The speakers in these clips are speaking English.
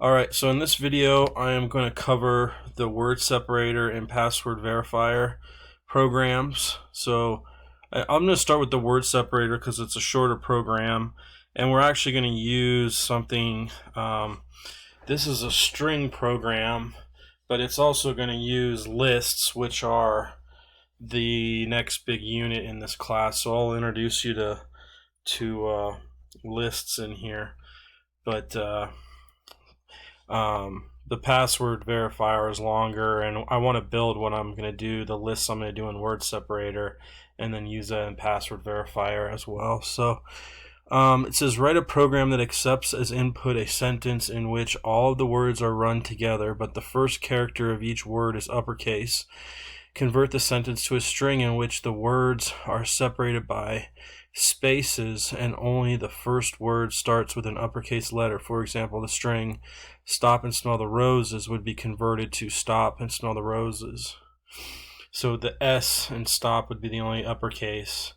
Alright, so in this video I am going to cover the word separator and password verifier programs. So I'm going to start with the word separator because it's a shorter program, and we're actually going to use something, this is a string program, but it's also going to use lists, which are the next big unit in this class. So I'll introduce you to lists in here, but the password verifier is longer, and I want to build what I'm going to do, the lists I'm going to do in word separator, and then use that in password verifier as well. So it says write a program that accepts as input a sentence in which all of the words are run together, but the first character of each word is uppercase. Convert the sentence to a string in which the words are separated by spaces and only the first word starts with an uppercase letter. For example, the string stop and smell the roses would be converted to stop and smell the roses. So the S in stop would be the only uppercase,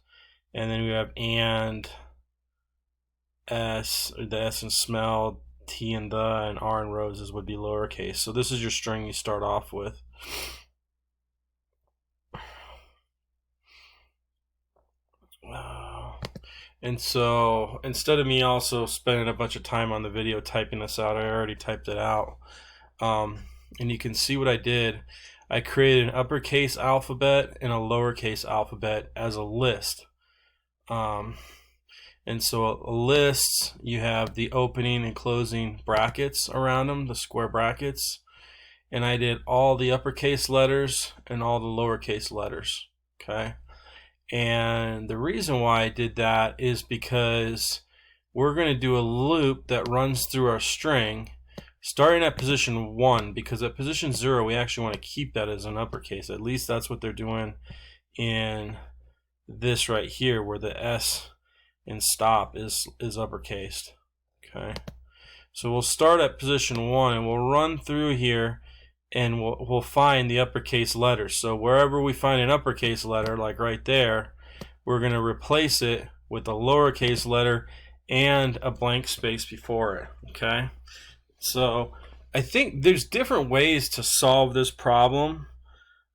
and then we have and S, the S in smell, T and the, and R in roses would be lowercase. So this is your string you start off with. And so instead of me also spending a bunch of time on the video typing this out, I already typed it out. And you can see what I did. I created an uppercase alphabet and a lowercase alphabet as a list. And so lists, you have the opening and closing brackets around them, the square brackets. And I did all the uppercase letters and all the lowercase letters. Okay. And the reason why I did that is because we're going to do a loop that runs through our string starting at position 1, because at position 0 we actually want to keep that as an uppercase. At least that's what they're doing in this right here, where the S in stop is uppercased. Okay, so we'll start at position 1 and we'll run through here, and we'll find the uppercase letters. So wherever we find an uppercase letter, like right there, we're going to replace it with a lowercase letter and a blank space before it. Okay, so I think there's different ways to solve this problem,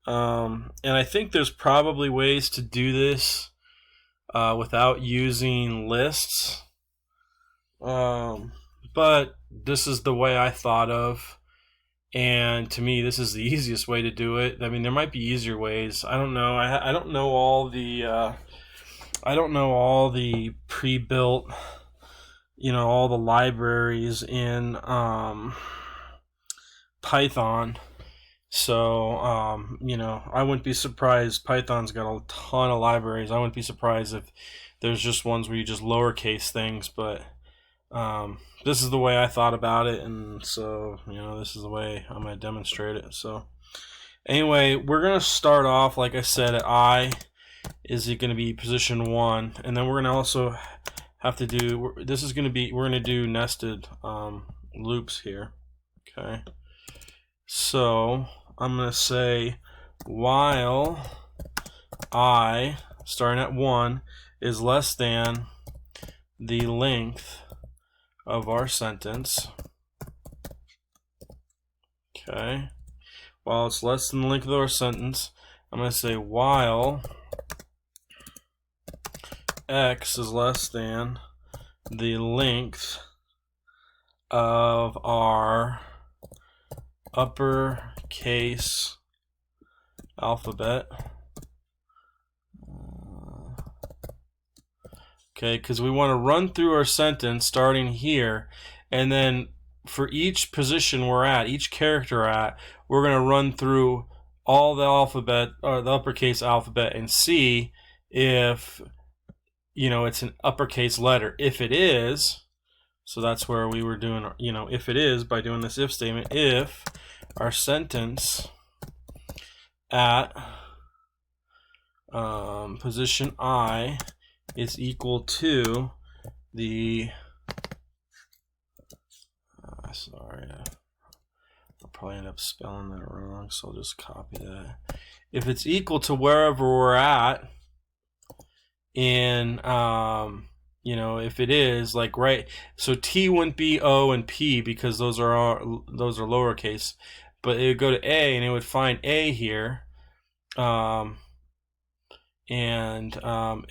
and I think there's probably ways to do this without using lists, but this is the way I thought of. And to me, this is the easiest way to do it. I mean, there might be easier ways. I don't know. I don't know all the pre-built, all the libraries in Python. So I wouldn't be surprised. Python's got a ton of libraries. I wouldn't be surprised if there's just ones where you just lowercase things, but this is the way I thought about it, and so this is the way I'm going to demonstrate it. So anyway, we're going to start off, like I said, at I is going to be position 1, and then we're going to also have to do, we're going to do nested loops here. Okay, so I'm going to say while I, starting at 1, is less than the length of our sentence. Okay, while it's less than the length of our sentence, I'm going to say while x is less than the length of our uppercase alphabet. Okay, because we want to run through our sentence starting here, and then for each position we're at, each character we're at, we're going to run through all the alphabet, or the uppercase alphabet, and see if it's an uppercase letter. If it is, so that's where we were doing, if it is, by doing this if statement, if our sentence at position I is equal to the sorry, I'll probably end up spelling that wrong, so I'll just copy that. If it's equal to wherever we're at in you know, if it is like right, so T wouldn't be O and P because those are lowercase, but it would go to A and it would find A here, it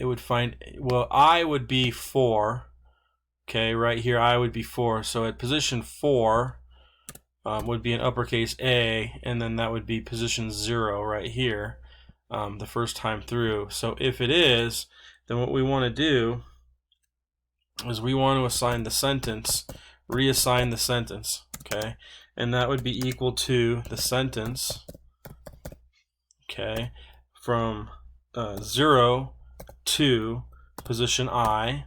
would find, well, I would be 4. Okay, right here I would be 4. So at position 4 would be an uppercase A, and then that would be position 0 right here, the first time through. So if it is, then what we want to do is we want to assign the sentence, reassign the sentence, okay? And that would be equal to the sentence, okay, from 0 to position I,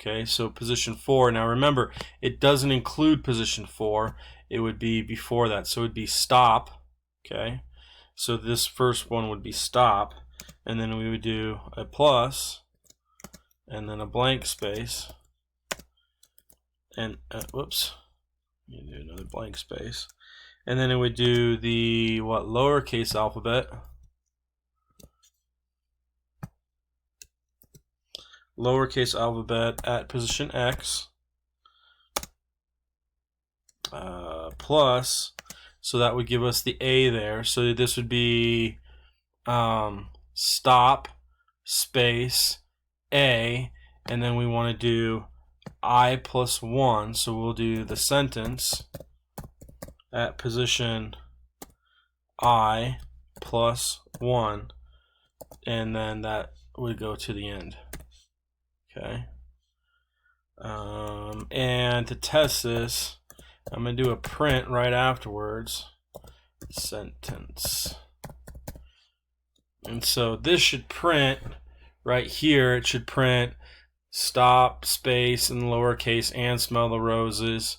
okay, so position 4. Now remember, it doesn't include position 4. It would be before that, so it would be stop, okay? So this first one would be stop, and then we would do a plus, and then a blank space, and whoops, you do another blank space, and then it would do the lowercase alphabet, at position X, plus, so that would give us the A there. So this would be stop space A, and then we want to do I plus 1, so we'll do the sentence at position I plus 1, and then that would go to the end. Okay. And to test this, I'm going to do a print right afterwards. Sentence. And so this should print right here. It should print stop space in lowercase and smell the roses.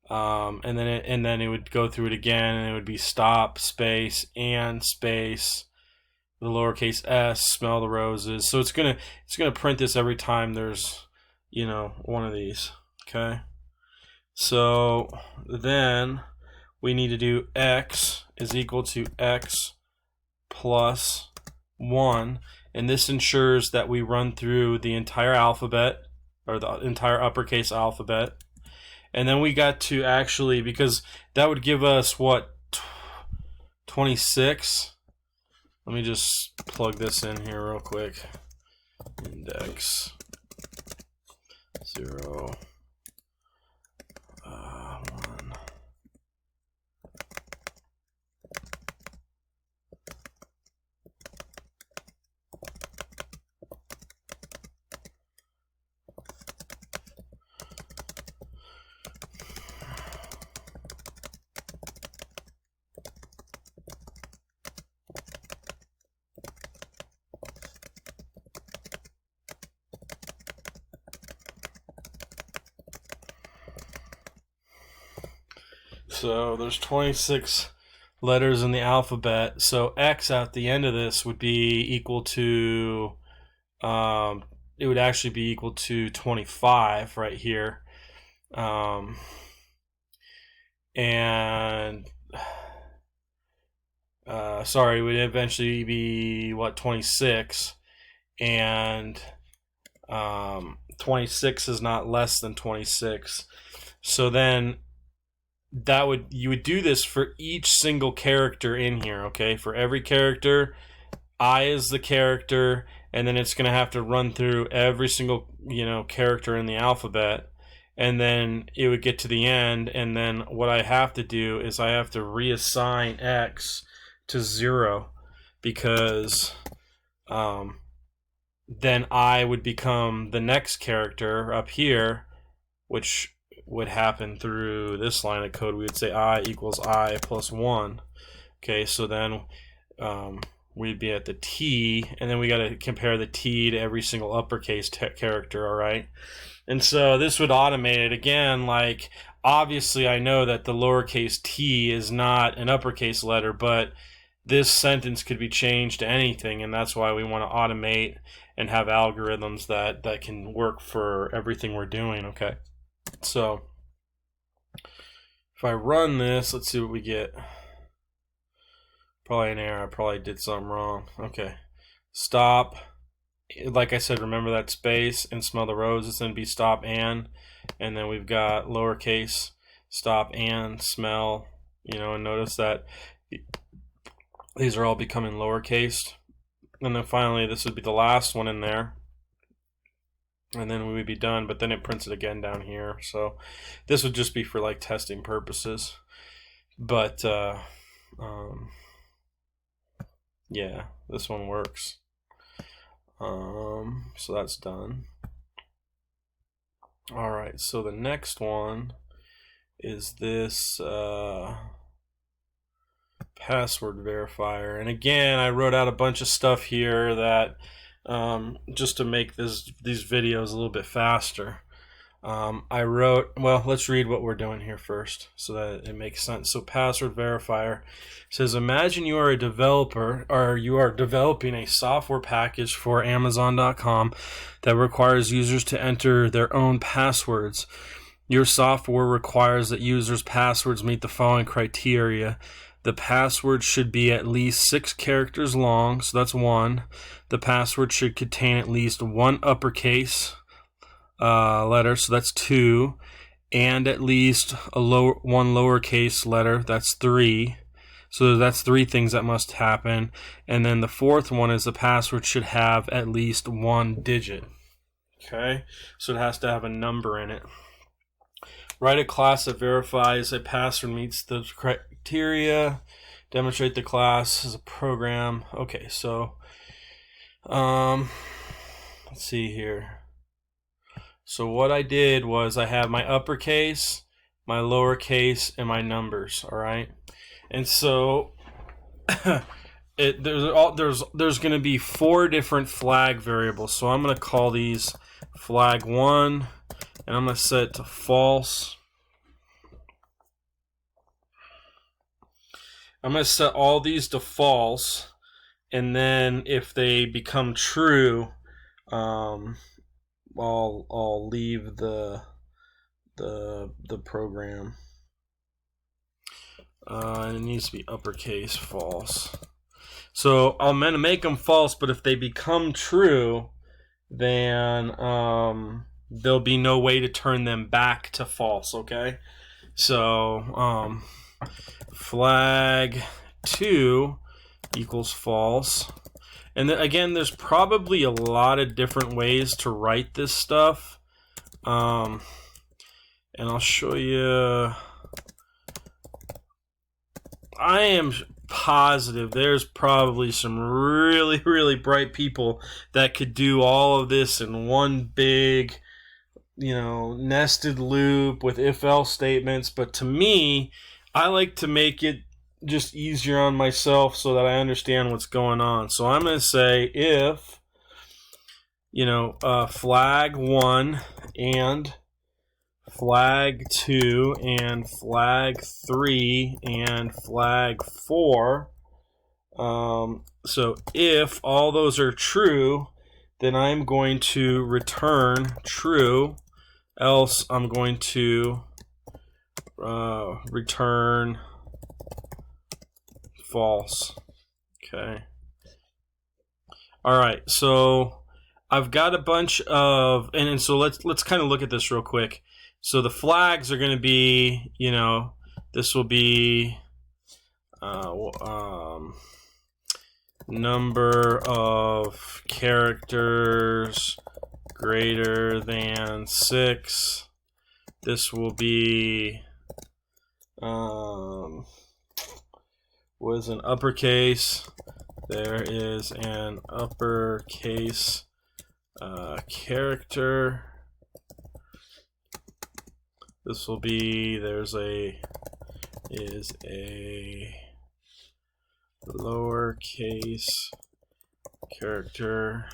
And then it would go through it again, and it would be stop space and space the lowercase s, smell the roses. So it's gonna print this every time there's, you know, one of these. Okay. So then we need to do x is equal to x plus 1, and this ensures that we run through the entire alphabet, or the entire uppercase alphabet. And then we got to actually, because that would give us what, 26. Let me just plug this in here real quick. Index 0 1. So there's 26 letters in the alphabet. So X at the end of this would be equal to, it would actually be equal to 25 right here. Sorry, it would eventually be what, 26, and 26 is not less than 26. So then you would do this for each single character in here, okay? For every character, I is the character, and then it's going to have to run through every single, you know, character in the alphabet, and then it would get to the end, and then what I have to do is I have to reassign X to 0, because then I would become the next character up here, which would happen through this line of code. We would say I equals I plus 1. Okay, so then we'd be at the T, and then we got to compare the T to every single uppercase character, all right? And so this would automate it again. Like, obviously I know that the lowercase t is not an uppercase letter, but this sentence could be changed to anything, and that's why we want to automate and have algorithms that can work for everything we're doing, okay? So if I run this, let's see what we get. Probably an error. I probably did something wrong. Okay. Stop like I said, remember that space and smell the roses, then be stop and then we've got lowercase stop and smell, and notice that these are all becoming lowercase. And then finally, this would be the last one in there. And then we would be done, but then it prints it again down here. So this would just be for like testing purposes. But yeah, this one works. So that's done. All right, so the next one is this password verifier. And again, I wrote out a bunch of stuff here that just to make these videos a little bit faster. I wrote, well, let's read what we're doing here first so that it makes sense. So password verifier says, imagine you are a developer, or you are developing a software package for Amazon.com that requires users to enter their own passwords. Your software requires that users' passwords meet the following criteria. The password should be at least 6 characters long, so that's 1. The password should contain at least 1 uppercase letter, so that's 2, and at least one lowercase letter, that's 3. So that's 3 things that must happen. And then the 4th one is the password should have at least 1 digit. Okay, so it has to have a number in it. Write a class that verifies a password meets the criteria. Demonstrate the class as a program. Okay, so let's see here. So what I did was I have my uppercase, my lowercase, and my numbers. All right, and so there's going to be 4 different flag variables. So I'm going to call these flag 1, and I'm going to set it to false. I'm going to set all these to false, and then if they become true, I'll leave the program. And it needs to be uppercase false. So I'm going to make them false, but if they become true, then there'll be no way to turn them back to false. Okay, so flag 2 equals false. And then again, there's probably a lot of different ways to write this stuff. And I'll show you. I am positive there's probably some really, really bright people that could do all of this in one big, nested loop with if-else statements. But to me, I like to make it just easier on myself so that I understand what's going on. So I'm going to say if, flag 1 and flag 2 and flag 3 and flag 4. So if all those are true, then I'm going to return true, else I'm going to return false. Okay. All right. So I've got a bunch of, and so let's kind of look at this real quick. So the flags are going to be, this will be number of characters greater than 6. This will be was an uppercase. There is an uppercase character. This will be is a lowercase character,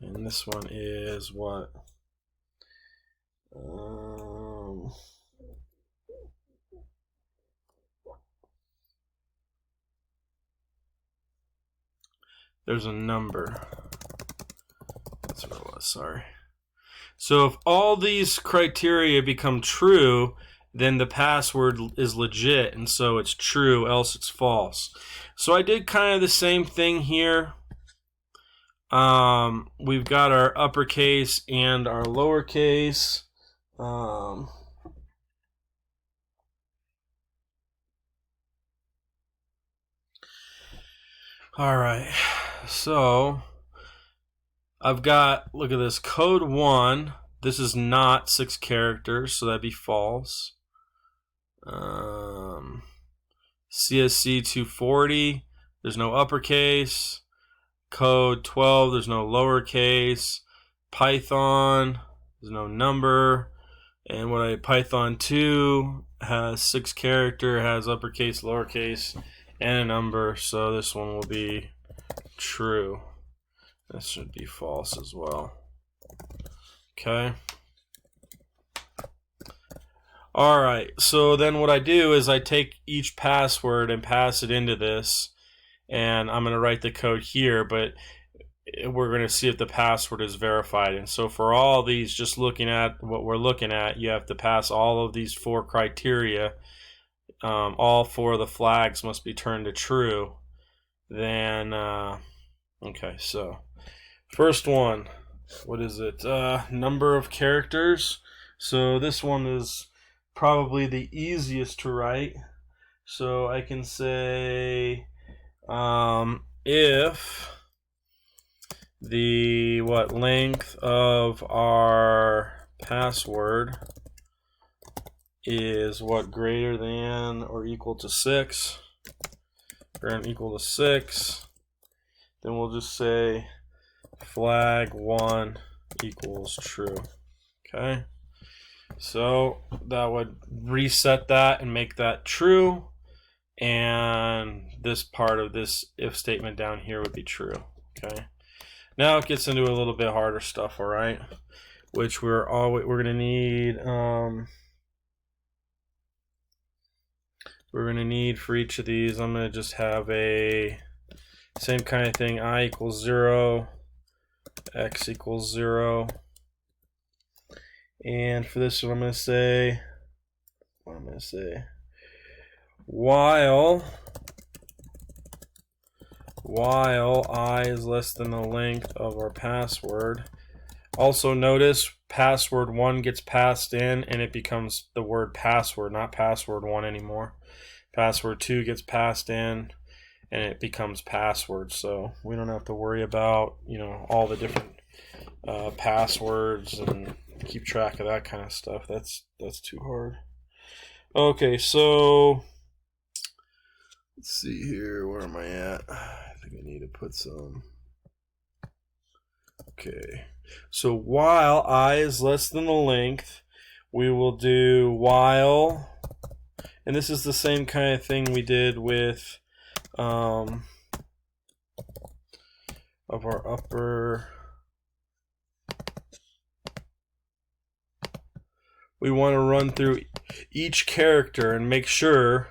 and this one is what? There's a number. That's what it was, sorry. So if all these criteria become true, then the password is legit, and so it's true, else it's false. So I did kind of the same thing here. we've got our uppercase and our lowercase. All right, so I've got, look at this, code 1. This is not 6 characters, so that'd be false. CSC 240, there's no uppercase. Code 12, there's no lowercase. Python, there's no number. And Python 2 has 6 character, has uppercase, lowercase, and a number. So this one will be true. This should be false as well. Okay. Alright, so then what I do is I take each password and pass it into this, and I'm going to write the code here, but we're going to see if the password is verified. And so for all these, just looking at what we're looking at, you have to pass all of these 4 criteria. All 4 of the flags must be turned to true. Then, okay, so first one, what is it? Number of characters. So this one is probably the easiest to write. So I can say if the length of our password is greater than or equal to 6, greater than equal to 6, then we'll just say flag 1 equals true. Okay, so that would reset that and make that true, and this part of this if statement down here would be true. Okay, now it gets into a little bit harder stuff, all right, which we're going to need for each of these. I'm going to just have a same kind of thing, I equals 0, x equals 0. And for this one, I'm going to say, while I is less than the length of our password. Also notice password 1 gets passed in and it becomes the word password, not password 1 anymore. Password 2 gets passed in and it becomes password. So we don't have to worry about, all the different passwords and keep track of that kind of stuff. That's too hard. Okay, so let's see here. Where am I at? I think I need to put some. Okay, so while I is less than the length, we will do while, and this is the same kind of thing we did with of our upper. We want to run through each character and make sure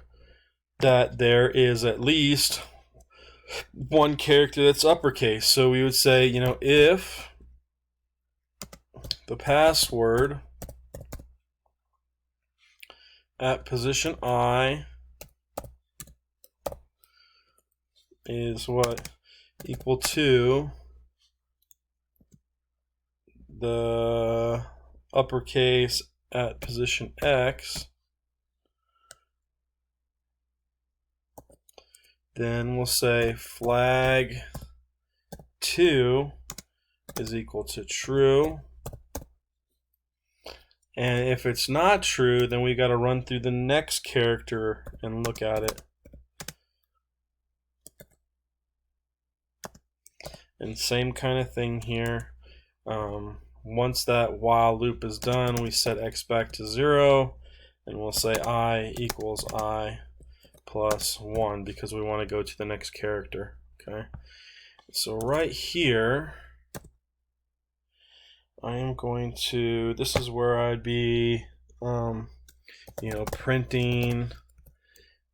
that there is at least one character that's uppercase. So we would say, if the password at position I is equal to the uppercase at position X, then we'll say flag 2 is equal to true. And if it's not true, then we got to run through the next character and look at it. And same kind of thing here. Once that while loop is done, we set x back to 0, and we'll say I equals I plus 1 because we want to go to the next character. Okay, so right here, I am going to, this is where I'd be, printing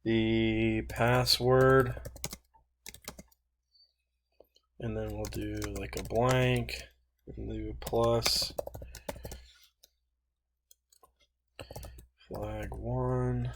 the password, and then we'll do like a blank, and do plus flag 1.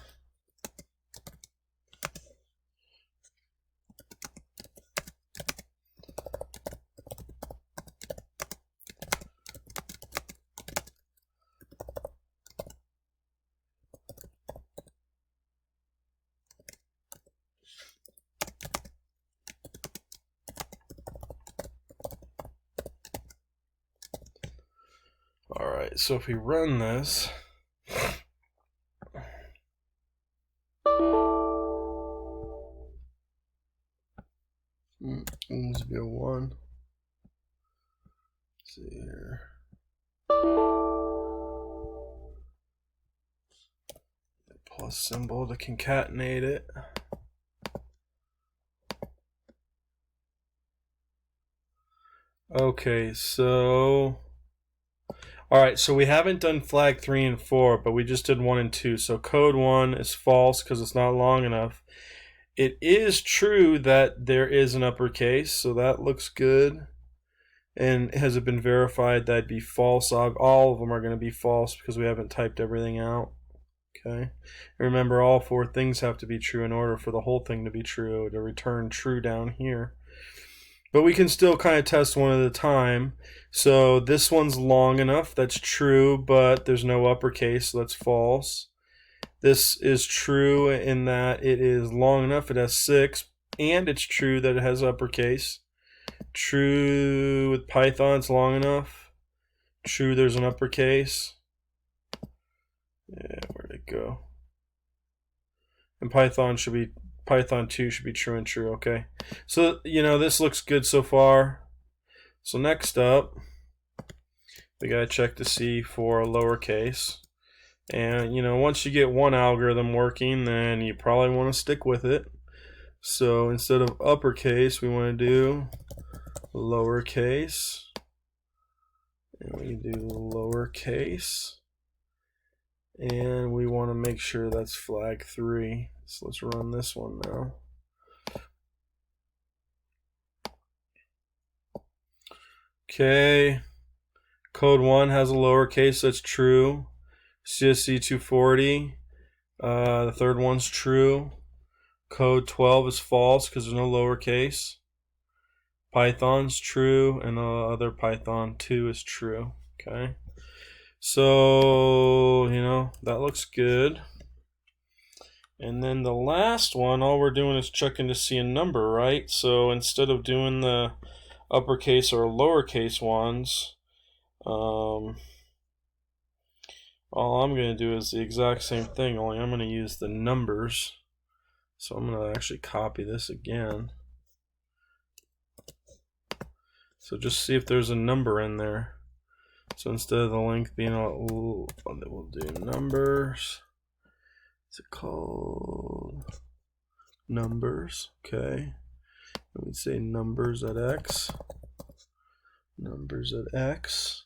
Alright, so if we run this, needs to be a 1. Let's see here. Plus symbol to concatenate it. Okay, so alright, so we haven't done flag 3 and 4, but we just did 1 and 2. So code 1 is false because it's not long enough. It is true that there is an uppercase, so that looks good. And has it been verified? That'd be false. All of them are going to be false because we haven't typed everything out. Okay. Remember, all 4 things have to be true in order for the whole thing to be true, to return true down here. But we can still kind of test one at a time. So this one's long enough, that's true, but there's no uppercase, so that's false. This is true in that it is long enough, it has 6, and it's true that it has uppercase. True with Python, it's long enough. True, there's an uppercase. Yeah, where'd it go? And Python 2 should be true and true, okay. So, this looks good so far. So next up, we gotta check to see for a lowercase. And, once you get one algorithm working, then you probably want to stick with it. So instead of uppercase, we want to do lowercase. And we do lowercase. And we want to make sure that's flag 3. So let's run this one now. Okay. Code 1 has a lowercase, that's true. CSC 240, the third one's true. Code 12 is false because there's no lowercase. Python's true, and the other Python 2 is true. Okay. So, that looks good. And then the last one, all we're doing is checking to see a number, right? So instead of doing the uppercase or lowercase ones, all I'm going to do is the exact same thing, only I'm going to use the numbers. So I'm going to actually copy this again. So just see if there's a number in there. So instead of the length being we'll do numbers. What's it called? Numbers. Okay. And we'd say numbers at x. Numbers at x.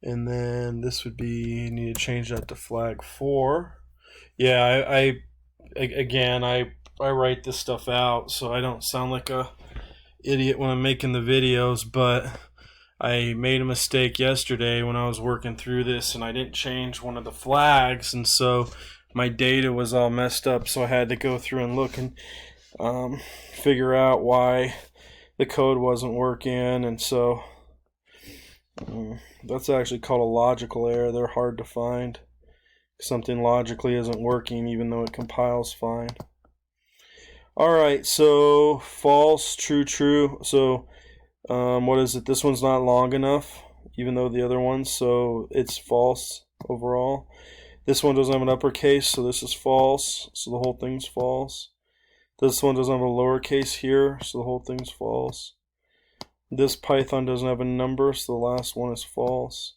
And then this would be, you need to change that to flag 4. Yeah, I write this stuff out so I don't sound like a idiot when I'm making the videos, but I made a mistake yesterday when I was working through this and I didn't change one of the flags, and so my data was all messed up, so I had to go through and look and figure out why the code wasn't working, and so that's actually called a logical error. They're hard to find. Something logically isn't working even though it compiles fine. Alright, so false, true, true. So what is it? This one's not long enough even though the other one's, so it's false overall. This one doesn't have an uppercase, so this is false, so the whole thing's false. This one doesn't have a lowercase here, so the whole thing's false. This Python doesn't have a number, so the last one is false.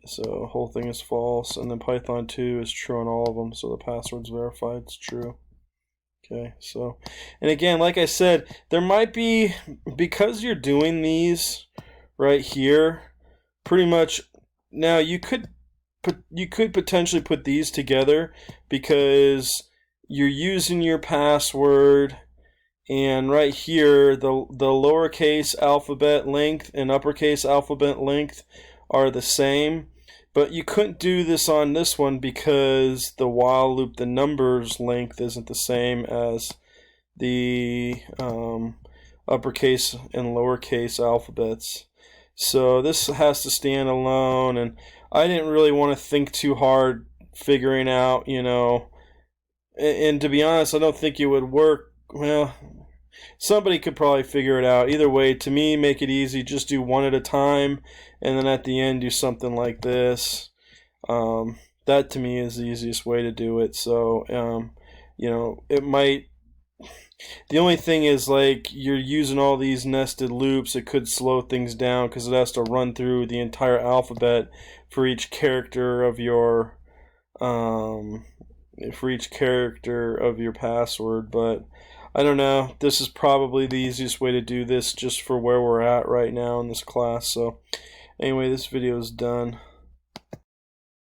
So the whole thing is false, and then Python 2 is true on all of them, so the password's verified, it's true. Okay, so, and again, like I said, there might be, because you're doing these right here, pretty much, now you could potentially put these together because you're using your password, and right here the lowercase alphabet length and uppercase alphabet length are the same, but you couldn't do this on this one because the while loop, the numbers length isn't the same as the uppercase and lowercase alphabets. So this has to stand alone, and I didn't really want to think too hard figuring out, and to be honest, I don't think it would work. Well, somebody could probably figure it out. Either way, to me, make it easy. Just do one at a time, and then at the end do something like this. That to me is the easiest way to do it. So, you know, it might. The only thing is, like, you're using all these nested loops. It could slow things down because it has to run through the entire alphabet for each character of your password. But I don't know. This is probably the easiest way to do this just for where we're at right now in this class. So anyway, this video is done.